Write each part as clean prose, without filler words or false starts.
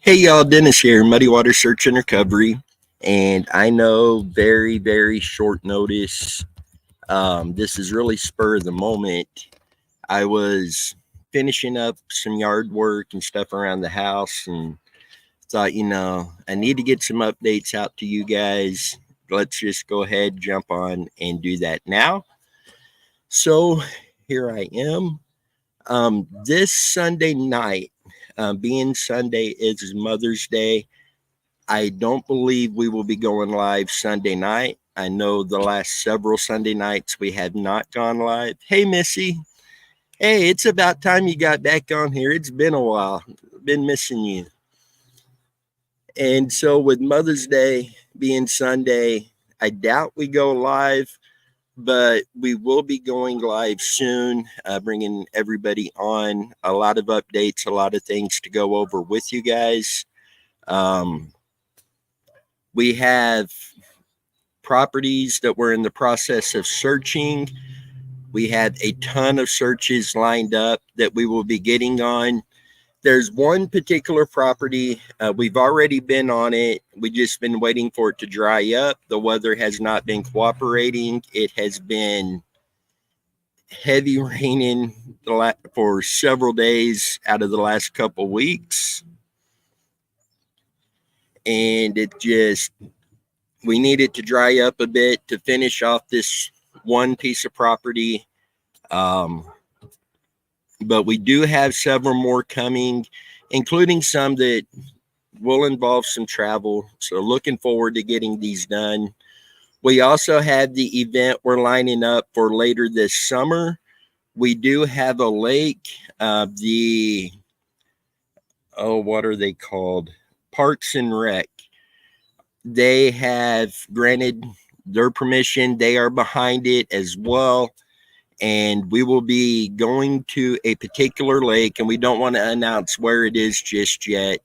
Hey y'all, Dennis here, Muddy Water Search and Recovery. And I know very, very short notice. This is really spur of the moment. I was finishing up some yard work and stuff around the house and thought, I need to get some updates out to you guys. Let's just go ahead, jump on, and do that now. So here I am. This Sunday night, being Sunday is Mother's Day. I don't believe we will be going live Sunday night. I know the last several Sunday nights we have not gone live. Hey, Missy. Hey, it's about time you got back on here. It's been a while. Been missing you. And so, with Mother's Day being Sunday, I doubt we go live, but we will be going live soon, bringing everybody on. A lot of updates, a lot of things to go over with you guys. We have properties that we're in the process of searching. We have a ton of searches lined up that we will be getting on. There's one particular property. We've already been on it. We've just been waiting for it to dry up. The weather has not been cooperating. It has been heavy raining for several days out of the last couple weeks. And we need it to dry up a bit to finish off this one piece of property. But we do have several more coming, including some that will involve some travel. So looking forward to getting these done. We also have the event we're lining up for later this summer. We do have a lake, what are they called? Parks and Rec. They have granted their permission. They are behind it as well. And we will be going to a particular lake, and we don't want to announce where it is just yet,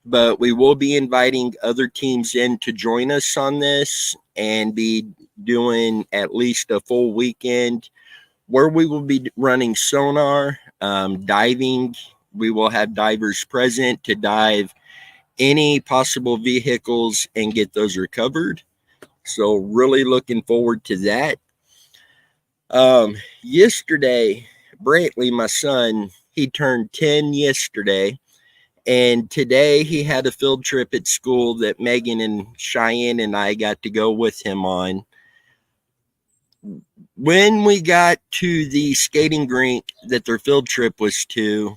but we will be inviting other teams in to join us on this and be doing at least a full weekend where we will be running sonar, diving. We will have divers present to dive any possible vehicles and get those recovered. So really looking forward to that. Yesterday, Brantley, my son, he turned 10 yesterday. And today he had a field trip at school that Megan and Cheyenne and I got to go with him on. When we got to the skating rink that their field trip was to,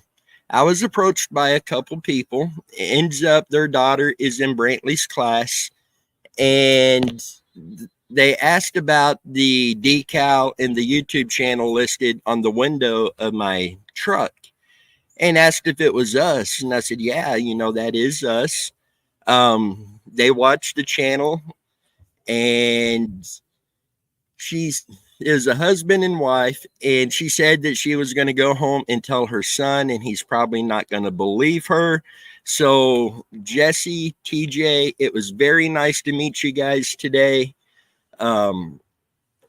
I was approached by a couple people. It ends up their daughter is in Brantley's class, and they asked about the decal and the YouTube channel listed on the window of my truck and asked if it was us. And I said, yeah, that is us. They watched the channel, and is a husband and wife, and she said that she was going to go home and tell her son, and he's probably not going to believe her. So Jesse, TJ, it was very nice to meet you guys today.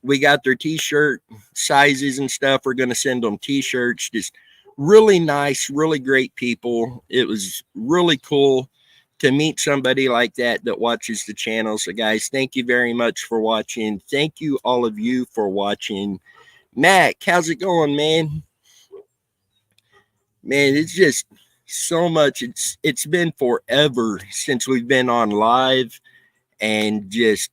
We got their t-shirt sizes and stuff. We're going to send them t-shirts. Just really nice, really great people. It was really cool to meet somebody like that watches the channel. So guys, thank you very much for watching. Thank you, all of you, for watching. Mac, how's it going, man? Man, it's just so much. It's been forever since we've been on live, and just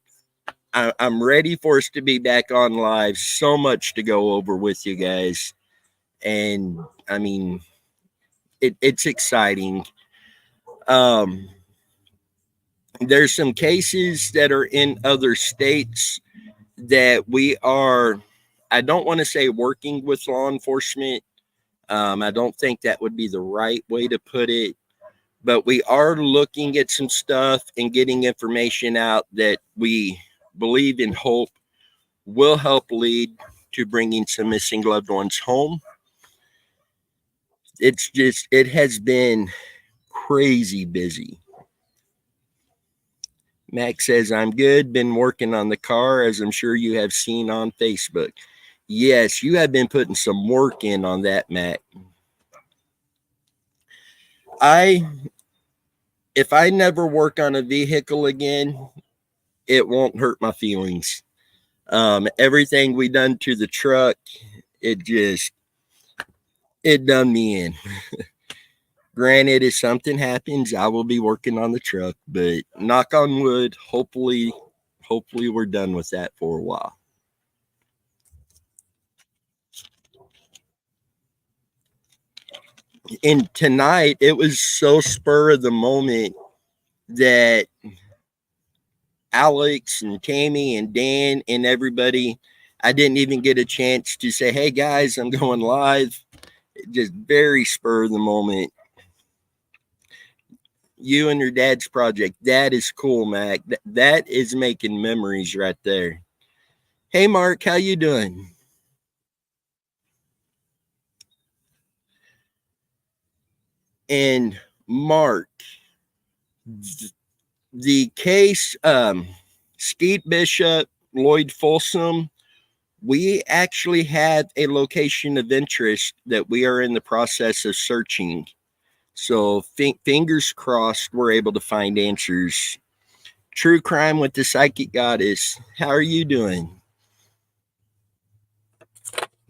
I'm ready for us to be back on live. So much to go over with you guys. And I mean, it's exciting. There's some cases that are in other states that we are, I don't want to say working with law enforcement. I don't think that would be the right way to put it. But we are looking at some stuff and getting information out that we believe and hope will help lead to bringing some missing loved ones home. It has been crazy busy. Max says, I'm good. Been working on the car, as I'm sure you have seen on Facebook. Yes, you have been putting some work in on that, Mac. if I never work on a vehicle again, it won't hurt my feelings. Everything we done to the truck, it done me in. Granted, if something happens, I will be working on the truck, but knock on wood, hopefully we're done with that for a while. And tonight, it was so spur of the moment that Alex and Tammy and Dan and everybody, I didn't even get a chance to say, hey guys, I'm going live. Just very spur of the moment. You and your dad's project, that is cool, Mac. That is making memories right there. Hey Mark, how you doing? And Mark, the case, Skeet Bishop, Lloyd Folsom, we actually have a location of interest that we are in the process of searching. So fingers crossed we're able to find answers. True Crime with the Psychic Goddess, how are you doing?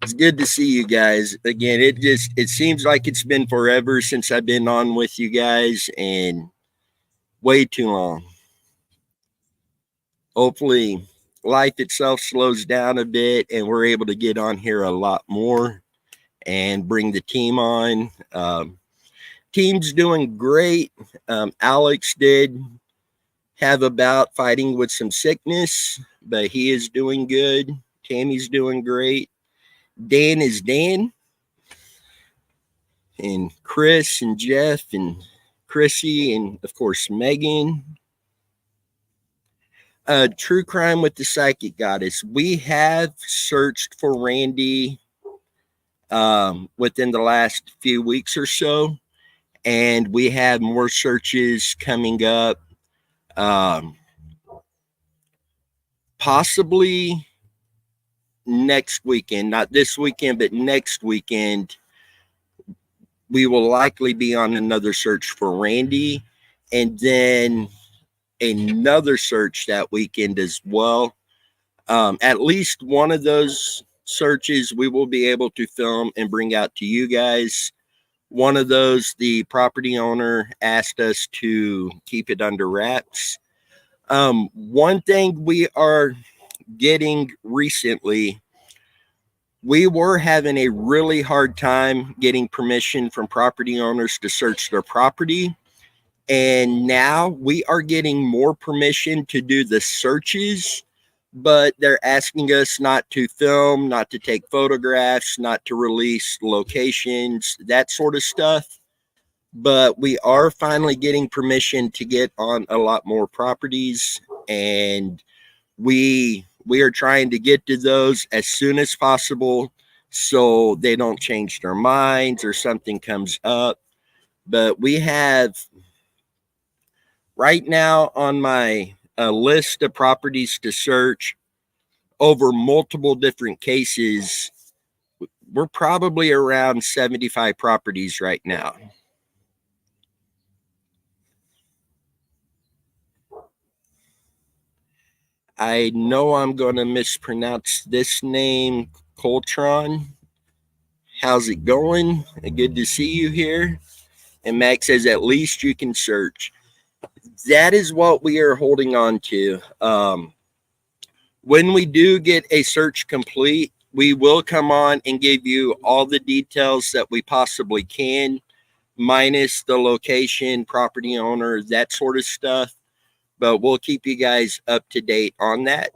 It's good to see you guys again. It seems like it's been forever since I've been on with you guys, and way too long. Hopefully life itself slows down a bit and we're able to get on here a lot more and bring the team on. Team's doing great. Alex did have a bout fighting with some sickness, but he is doing good. Tammy's doing great. Dan is Dan. And Chris and Jeff and Chrissy and, of course, Megan. True Crime with the Psychic Goddess. We have searched for Randy within the last few weeks or so, and we have more searches coming up. Possibly next weekend, not this weekend, but next weekend, we will likely be on another search for Randy, and then another search that weekend as well. At least one of those searches we will be able to film and bring out to you guys. One of those, the property owner asked us to keep it under wraps. One thing we are getting recently, we were having a really hard time getting permission from property owners to search their property. And now we are getting more permission to do the searches, but they're asking us not to film, not to take photographs, not to release locations, that sort of stuff. But we are finally getting permission to get on a lot more properties, and we are trying to get to those as soon as possible so they don't change their minds or something comes up. But we have right now on my list of properties to search over multiple different cases, we're probably around 75 properties right now. I know I'm going to mispronounce this name, Coltron. How's it going? Good to see you here. And Max says, at least you can search. That is what we are holding on to. When we do get a search complete, we will come on and give you all the details that we possibly can, minus the location, property owner, that sort of stuff. But we'll keep you guys up to date on that.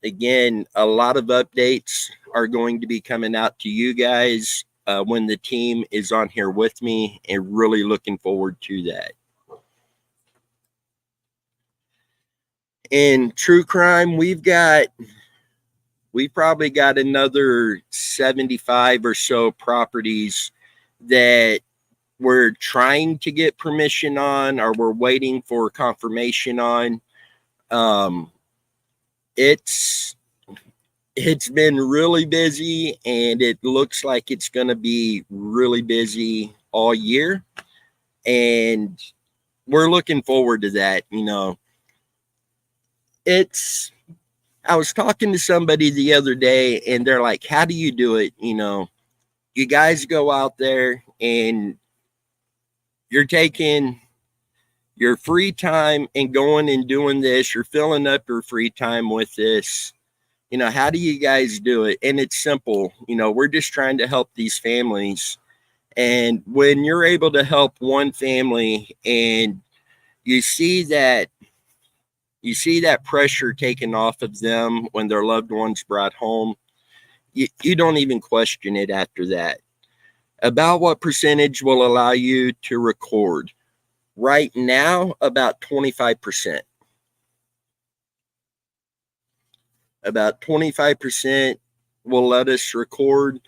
Again, a lot of updates are going to be coming out to you guys when the team is on here with me, and really looking forward to that. In True Crime, we've probably got another 75 or so properties that we're trying to get permission on, or we're waiting for confirmation on. It's been really busy, and it looks like it's going to be really busy all year. And we're looking forward to that. I was talking to somebody the other day, and they're like, how do you do it? You guys go out there and you're taking your free time and going and doing this. You're filling up your free time with this. How do you guys do it? And it's simple. We're just trying to help these families. And when you're able to help one family and you see that pressure taken off of them when their loved ones brought home, you don't even question it after that. About what percentage will allow you to record? Right now, about 25%. About 25% will let us record.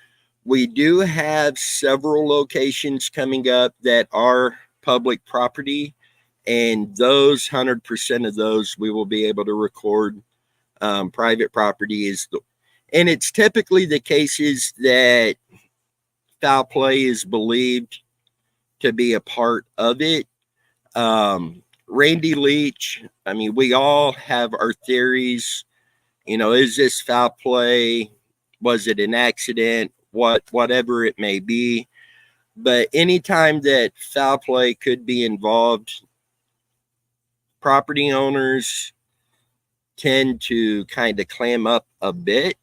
We do have several locations coming up that are public property, and those 100% of those we will be able to record. Private property and it's typically the cases that foul play is believed to be a part of it. Randy Leach, I mean, we all have our theories. Is this foul play? Was it an accident? Whatever it may be. But anytime that foul play could be involved, property owners tend to kind of clam up a bit.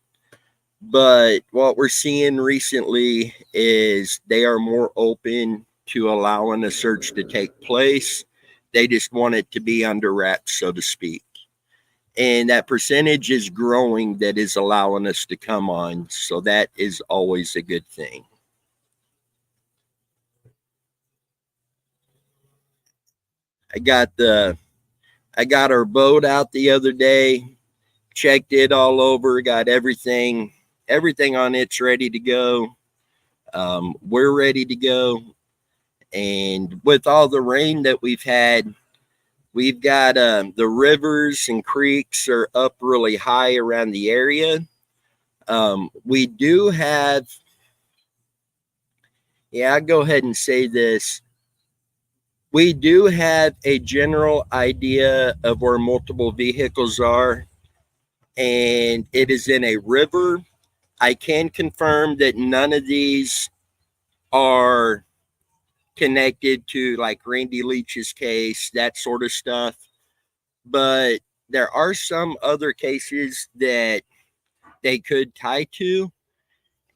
But what we're seeing recently is they are more open to allowing a search to take place. They just want it to be under wraps, so to speak. And that percentage is growing that is allowing us to come on. So that is always a good thing. I got our boat out the other day, checked it all over, got everything on it's ready to go. We're ready to go. And with all the rain that we've had, we've got the rivers and creeks are up really high around the area. We do have, I'll go ahead and say this. We do have a general idea of where multiple vehicles are, and it is in a river. I can confirm that none of these are connected to like Randy Leach's case, that sort of stuff. But there are some other cases that they could tie to,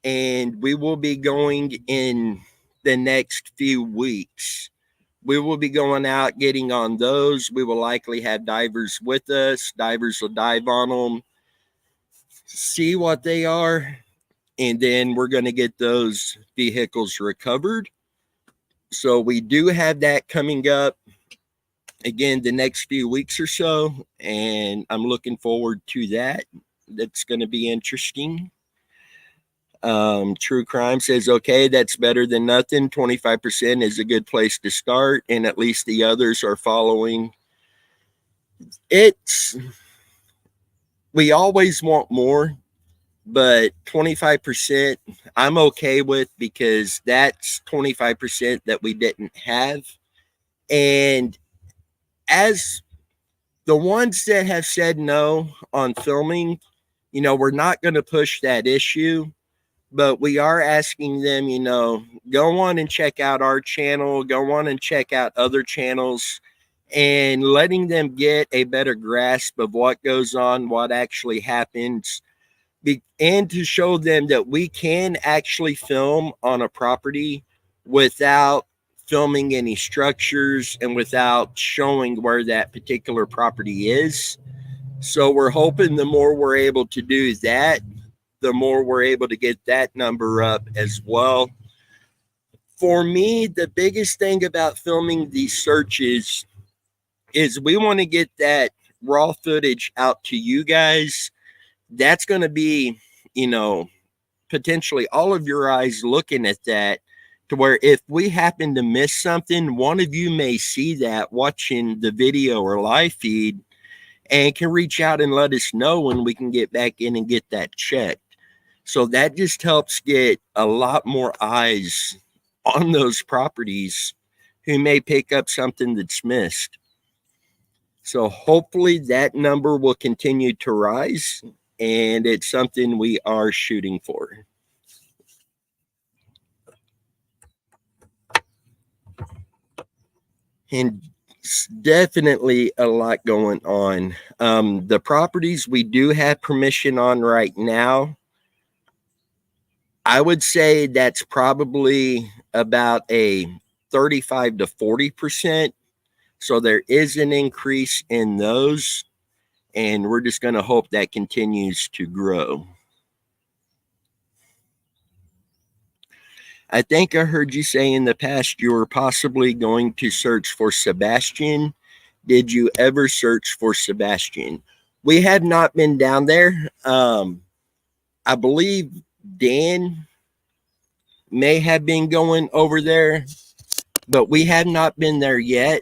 and we will be going in the next few weeks. We will be going out, getting on those. We will likely have divers with us. Divers will dive on them, see what they are, and then we're going to get those vehicles recovered. So we do have that coming up again the next few weeks or so, and I'm looking forward to that. That's going to be interesting. True Crime says, okay, that's better than nothing. 25% is a good place to start, and at least the others are following. We always want more, but 25% I'm okay with, because that's 25% that we didn't have. And as the ones that have said no on filming, we're not going to push that issue, but we are asking them, go on and check out our channel, go on and check out other channels, and letting them get a better grasp of what goes on, what actually happens, and to show them that we can actually film on a property without filming any structures and without showing where that particular property is. So we're hoping the more we're able to do that, the more we're able to get that number up as well. For me, the biggest thing about filming these searches is we want to get that raw footage out to you guys. That's going to be, potentially all of your eyes looking at that, to where if we happen to miss something, one of you may see that watching the video or live feed and can reach out and let us know when we can get back in and get that checked. So that just helps get a lot more eyes on those properties who may pick up something that's missed. So hopefully that number will continue to rise, and it's something we are shooting for. And definitely a lot going on. The properties we do have permission on right now, I would say that's probably about a 35 to 40%. So there is an increase in those, and we're just going to hope that continues to grow. I think I heard you say in the past you were possibly going to search for Sebastian. Did you ever search for Sebastian? We have not been down there. I believe Dan may have been going over there, but we have not been there yet.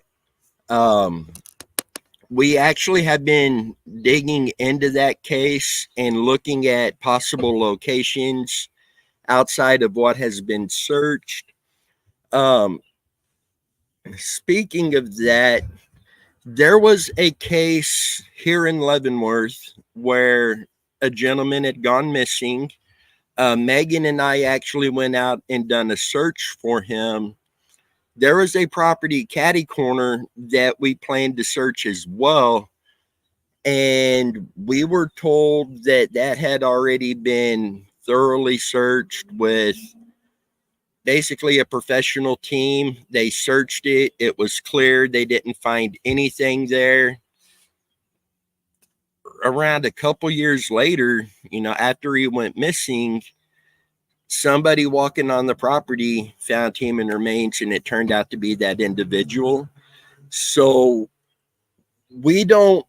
We actually have been digging into that case and looking at possible locations outside of what has been searched. Speaking of that, there was a case here in Leavenworth where a gentleman had gone missing. Megan and I actually went out and done a search for him. There was a property catty corner that we planned to search as well. And we were told that that had already been thoroughly searched with basically a professional team. They searched it. It was clear. They didn't find anything there. Around a couple years later, after he went missing, somebody walking on the property found human remains, and it turned out to be that individual. So we're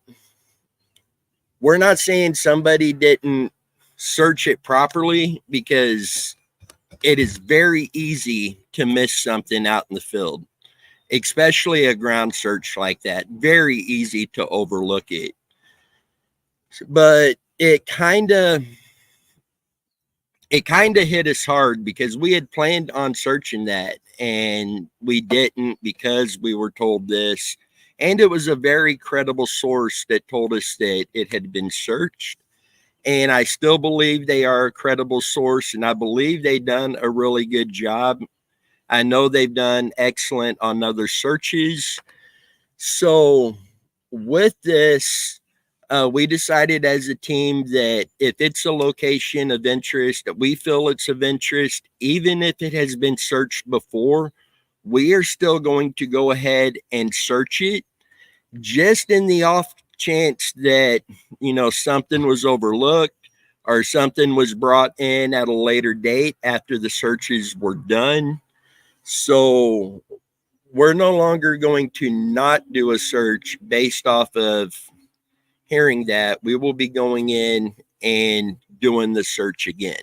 not saying somebody didn't search it properly, because it is very easy to miss something out in the field, especially a ground search like that. Very easy to overlook it. But it kind of hit us hard, because we had planned on searching that and we didn't, because we were told this. And it was a very credible source that told us that it had been searched. And I still believe they are a credible source, and I believe they've done a really good job. I know they've done excellent on other searches. So with this, we decided as a team that if it's a location of interest, that we feel it's of interest, even if it has been searched before, we are still going to go ahead and search it, just in the off chance that, something was overlooked or something was brought in at a later date after the searches were done. So we're no longer going to not do a search based off of hearing that. We will be going in and doing the search again.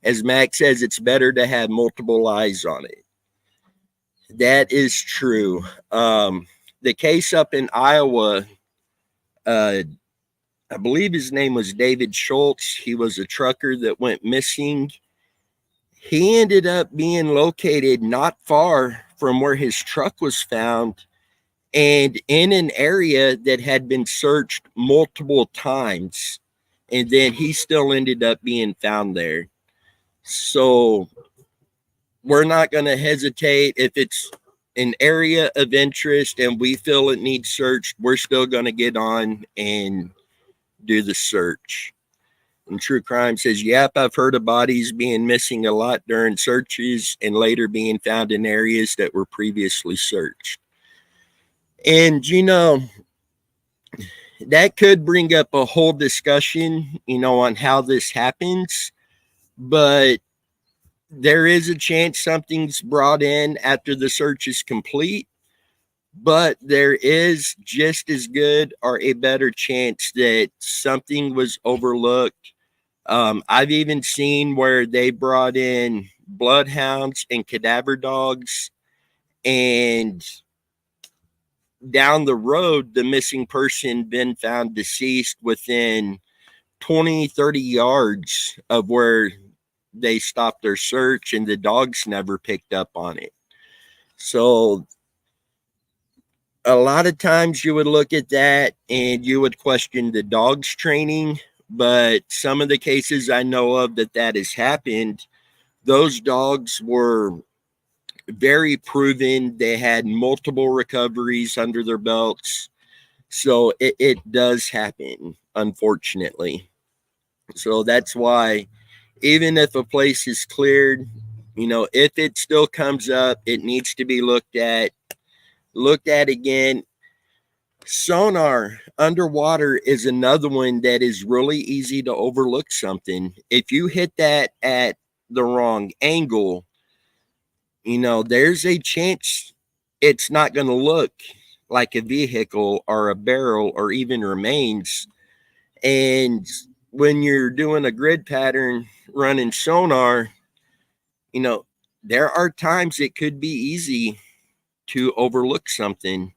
As Max says, it's better to have multiple eyes on it. That is true. The case up in Iowa, I believe his name was David Schultz. He was a trucker that went missing. He ended up being located not far from where his truck was found, and in an area that had been searched multiple times. And then he still ended up being found there. So we're not going to hesitate. If it's an area of interest and we feel it needs searched, we're still going to get on and do the search. And True Crime says, yep, I've heard of bodies being missing a lot during searches and later being found in areas that were previously searched. And, that could bring up a whole discussion, on how this happens. But there is a chance something's brought in after the search is complete. But there is just as good or a better chance that something was overlooked. I've even seen where they brought in bloodhounds and cadaver dogs, and down the road, the missing person been found deceased within 20, 30 yards of where they stopped their search, and the dogs never picked up on it. So a lot of times you would look at that and you would question the dog's training, but some of the cases I know of that has happened, those dogs were very proven. They had multiple recoveries under their belts. So it does happen, unfortunately. So that's why, even if a place is cleared, if it still comes up, it needs to be looked at again. Sonar underwater is another one that is really easy to overlook something. If you hit that at the wrong angle, there's a chance it's not going to look like a vehicle or a barrel or even remains. And when you're doing a grid pattern running sonar, there are times it could be easy to overlook something.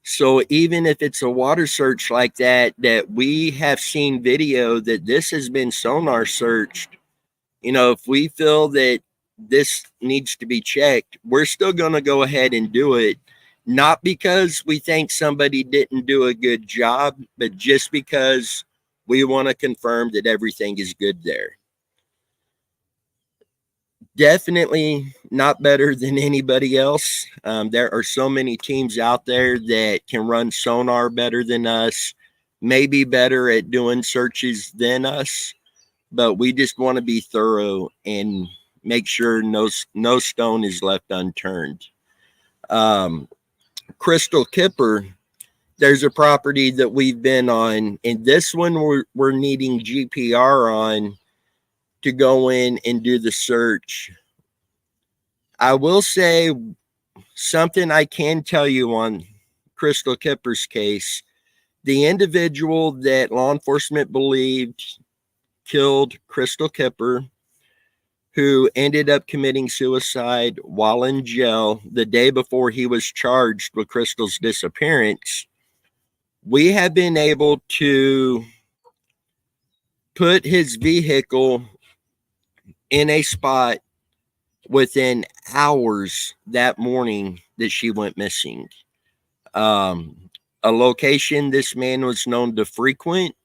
So even if it's a water search like that we have seen video that this has been sonar searched, if we feel that this needs to be checked, we're still going to go ahead and do it. Not because we think somebody didn't do a good job, but just because we want to confirm that everything is good there. Definitely not better than anybody else. There are so many teams out there that can run sonar better than us, maybe better at doing searches than us, but we just want to be thorough and make sure no stone is left unturned. Crystal Kipper, there's a property that we've been on, and this one we're needing GPR on to go in and do the search. I will say something I can tell you on Crystal Kipper's case. The individual that law enforcement believed killed Crystal Kipper, who ended up committing suicide while in jail the day before he was charged with Crystal's disappearance, we have been able to put his vehicle in a spot within hours that morning that she went missing. A location this man was known to frequent.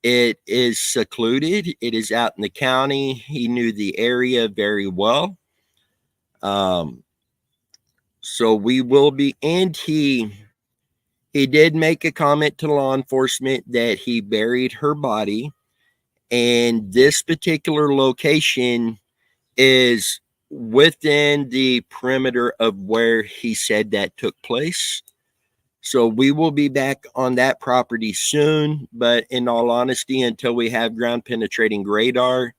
It is secluded. It is out in the county. He knew the area very well. So we will be, and he did make a comment to law enforcement that he buried her body. And this particular location is within the perimeter of where he said that took place. So we will be back on that property soon, but in all honesty, until we have ground penetrating radar,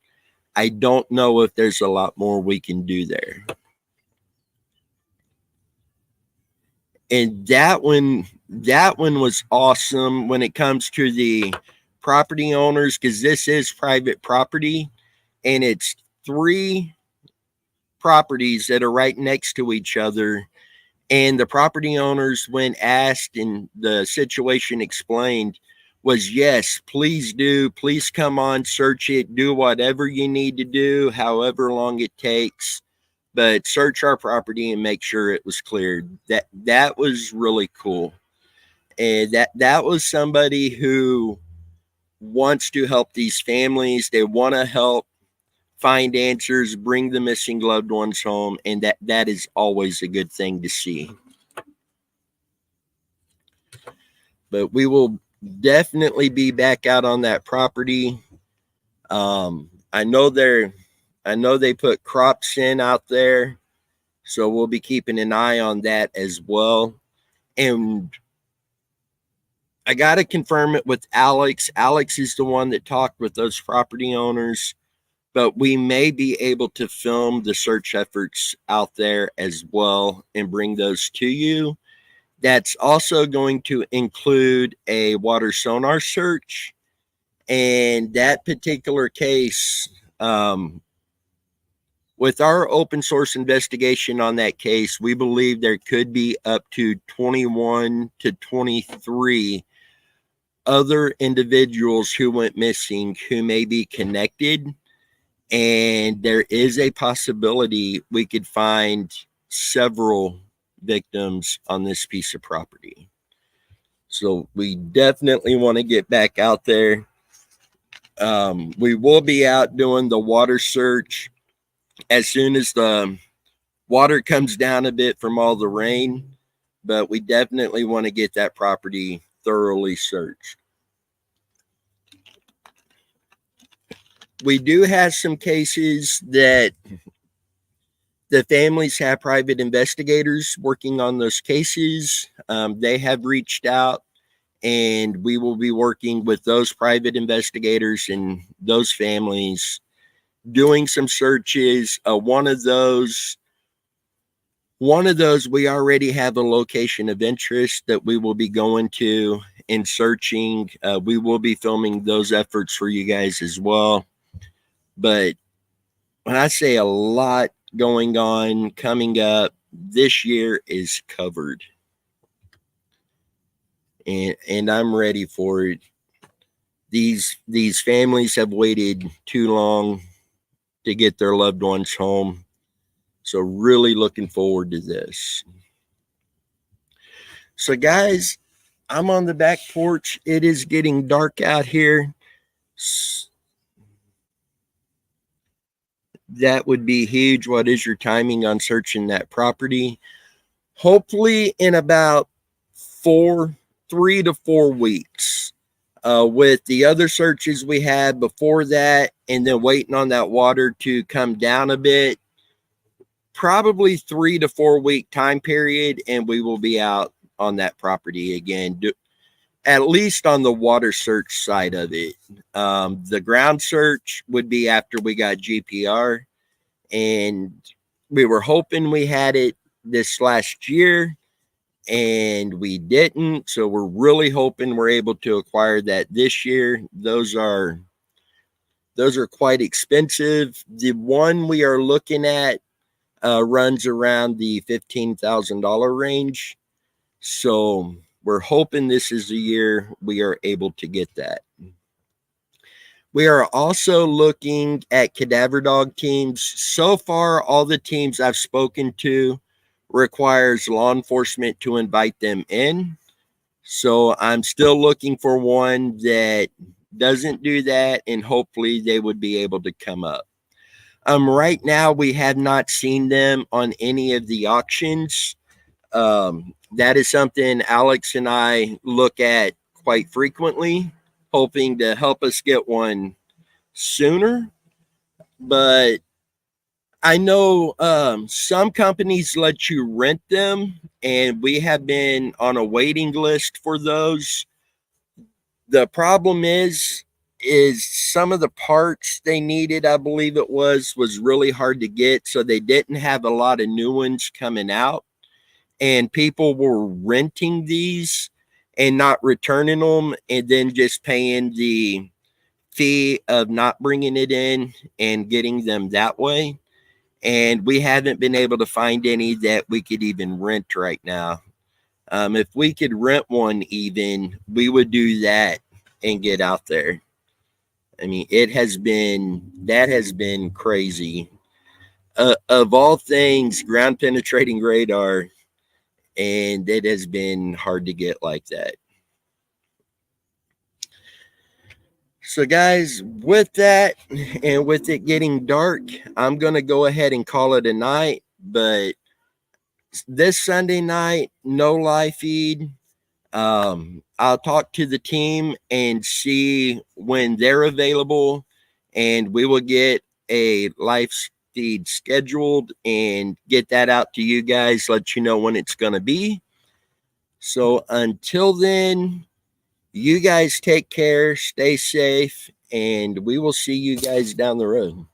I don't know if there's a lot more we can do there. And that one was awesome when it comes to the property owners, because this is private property and it's 3 properties that are right next to each other. And the property owners, when asked and the situation explained, was yes, please do. Please come on, search it, do whatever you need to do, however long it takes. But search our property and make sure it was cleared. That was really cool. And that was somebody who wants to help these families. They want to help find answers, bring the missing loved ones home, and that is always a good thing to see. But we will definitely be back out on that property. I know they put crops in out there, so we'll be keeping an eye on that as well. And I got to confirm it with Alex. Alex is the one that talked with those property owners, but we may be able to film the search efforts out there as well and bring those to you. That's also going to include a water sonar search. And that particular case, with our open source investigation on that case, we believe there could be up to 21 to 23 other individuals who went missing who may be connected. And there is a possibility we could find several victims on this piece of property. So we definitely want to get back out there. We will be out doing the water search as soon as the water comes down a bit from all the rain, but we definitely want to get that property thoroughly searched. We do have some cases that the families have private investigators working on those cases. They have reached out, and we will be working with those private investigators and those families doing some searches. One of those, we already have a location of interest that we will be going to and searching. We will be filming those efforts for you guys as well. But when I say a lot going on coming up, this year is covered. And I'm ready for it. These families have waited too long to get their loved ones home. So really looking forward to this. So guys, I'm on the back porch. It is getting dark out here. That would be huge. What is your timing on searching that property? Hopefully in about 3 to 4 weeks. With the other searches we had before that, and then waiting on that water to come down a bit, probably 3 to 4 week time period, and we will be out on that property again, at least on the water search side of it. The ground search would be after we got GPR, and we were hoping we had it this last year, and we didn't. So we're really hoping we're able to acquire that this year. Those are quite expensive. The one we are looking at runs around the $15,000 range. So we're hoping this is the year we are able to get that. We are also looking at cadaver dog teams. So far, all the teams I've spoken to requires law enforcement to invite them in. So I'm still looking for one that doesn't do that, and hopefully they would be able to come up. Right now, we have not seen them on any of the auctions. That is something Alex and I look at quite frequently, hoping to help us get one sooner. But I know some companies let you rent them, and we have been on a waiting list for those. The problem is some of the parts they needed, I believe it was really hard to get, so they didn't have a lot of new ones coming out, and people were renting these and not returning them, and then just paying the fee of not bringing it in and getting them that way. And we haven't been able to find any that we could even rent right now. If we could rent one even, we would do that and get out there. I mean, that has been crazy. Of all things, ground penetrating radar, and it has been hard to get like that. So guys, with that, and with it getting dark, I'm going to go ahead and call it a night. But this Sunday night, no live feed. I'll talk to the team and see when they're available, and we will get a live feed scheduled and get that out to you guys, let you know when it's going to be. So until then, you guys take care, stay safe, and we will see you guys down the road.